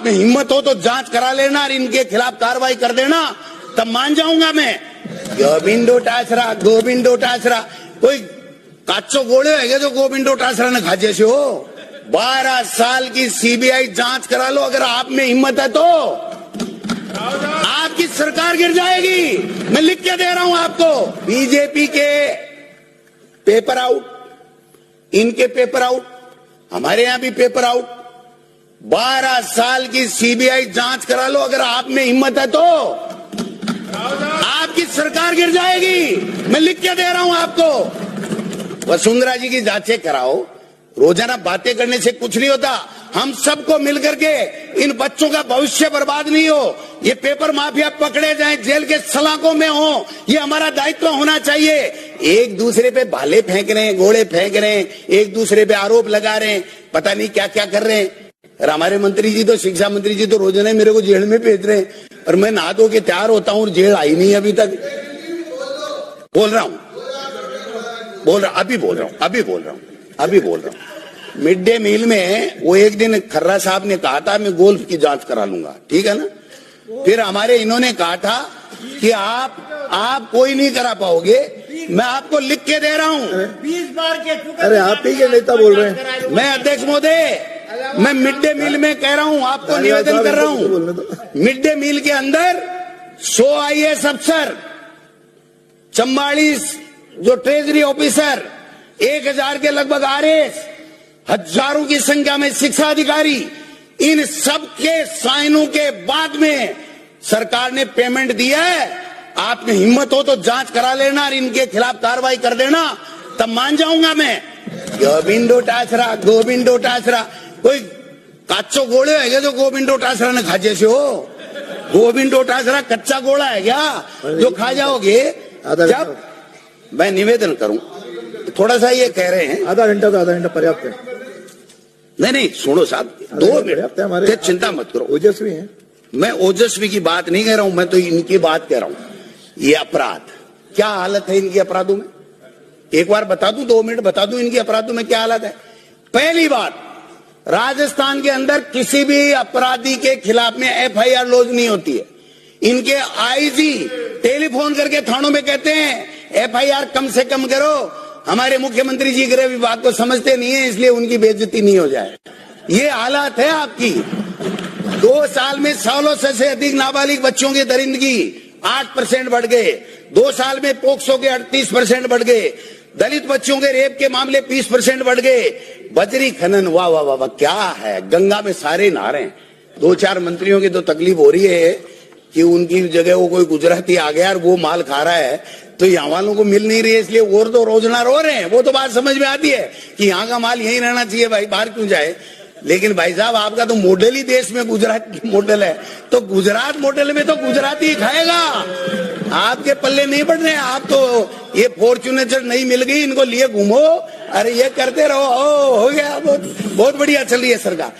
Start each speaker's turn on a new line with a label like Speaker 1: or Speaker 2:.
Speaker 1: आप में हिम्मत हो तो जांच करा लेना और इनके खिलाफ कार्रवाई कर देना, तब मान जाऊंगा मैं। गोविंद डोटासरा कोई काचो गोले है जो गोविंद डोटासरा ने खाजे से हो। 12 साल की सीबीआई जांच करा लो, अगर आप में हिम्मत है तो आपकी सरकार गिर जाएगी। मैं लिख के दे रहा हूं आपको। बीजेपी के पेपर आउट, इनके पेपर आउट, हमारे यहां भी पेपर आउट। 12 साल की सीबीआई जांच करा लो, अगर आप में हिम्मत है तो आपकी सरकार गिर जाएगी। मैं लिख के दे रहा हूं आपको। वसुंधरा जी की जांचें कराओ। रोजाना बातें करने से कुछ नहीं होता। हम सबको मिलकर के इन बच्चों का भविष्य बर्बाद नहीं हो, ये पेपर माफिया पकड़े जाएं, जेल के सलाखों में हो, ये हमारा दायित्व होना चाहिए। एक दूसरे पे भाले फेंक रहे हैं, गोले फेंक रहे हैं, एक दूसरे पे आरोप लगा रहे हैं, पता नहीं क्या क्या कर रहे हैं। और हमारे मंत्री जी तो, शिक्षा मंत्री जी तो रोजाना मेरे को जेल में भेज रहे हैं और मैं नहा धो के तैयार होता हूं और जेल आई नहीं अभी तक। बोल रहा हूं, अभी बोल रहा हूं। मिड डे मील में वो एक दिन खर्रा साहब ने कहा था मैं गोल्फ की जांच करा लूंगा, ठीक है ना। फिर हमारे इन्होंने कहा था कि आप कोई नहीं करा पाओगे, मैं आपको लिख के दे रहा हूं।
Speaker 2: 20 बार के चुके।
Speaker 3: अरे आप ही के नेता बोल रहे हैं।
Speaker 1: मैं अध्यक्ष महोदय, मैं मिड डे मील में कह रहा हूं, आपको निवेदन कर रहा हूं। मिड डे मील के अंदर 100 IAS अफसर, 44 जो ट्रेजरी ऑफिसर, 1000 के लगभग RAS, हजारों की संख्या में शिक्षा अधिकारी, इन सब के साइनों के बाद में सरकार ने पेमेंट दिया है। आप में हिम्मत हो तो जांच करा लेना और इनके खिलाफ कार्रवाई कर देना, तब मान जाऊंगा मैं। गोविंद डोटासरा कोई काचो गोले है जो गोविंद डोटासरा ने खाजे से हो। गोविंद डोटासरा कच्चा गोला है क्या जो खा जाओगे? जब मैं निवेदन करूं, थोड़ा सा ये कह रहे हैं
Speaker 3: आधा घंटा पर्याप्त है।
Speaker 1: नहीं सुनो साहब, 2 मिनट, चिंता मत करो।
Speaker 3: ओजस्वी हैं।
Speaker 1: मैं ओजस्वी की बात नहीं कह रहा हूं, मैं तो इनकी बात कह रहा हूं। ये अपराध, क्या हालत है इनके अपराधों में, एक बार बता दूं, 2 मिनट बता दूं इनके अपराधों में क्या हालत है। पहली बात, राजस्थान के अंदर किसी भी अपराधी के खिलाफ में FIR लॉन्च नहीं होती है। इनके IG टेलीफोन करके थानों में कहते हैं FIR कम से कम करो। हमारे मुख्यमंत्री जी गृह विभाग को समझते नहीं है, इसलिए उनकी बेइज्जती नहीं हो जाए। ये हालत है आपकी। 2 साल में 16 से अधिक नाबालिग बच्चों की दरिंदगी 8% बढ़ गए। 2 साल में पोक्सो के 38% बढ़ गए। दलित बच्चों के रेप के मामले 20% बढ़ गए। बजरी खनन, वाह वाह वाह वाह, क्या है। गंगा में सारे नहा रहे हैं। 2-4 मंत्रियों की तो तकलीफ हो रही है कि उनकी जगह वो कोई गुजराती आ गया और वो माल खा रहा है, तो यहाँ वालों को मिल नहीं रही है, इसलिए वो तो रोजना रो रहे हैं। वो तो बात समझ में आती है कि यहाँ का माल यहीं रहना चाहिए भाई, बाहर क्यों जाए। लेकिन भाई साहब, आपका तो मॉडल ही देश में गुजरात की मॉडल है, तो गुजरात मॉडल में तो गुजराती ही खाएगा। आपके पल्ले नहीं बढ़ रहे। आप तो ये फॉर्च्यूनर नहीं मिल गई, इनको लिए घूमो, अरे ये करते रहो, हो गया। बहुत बढ़िया चल रही है सरकार।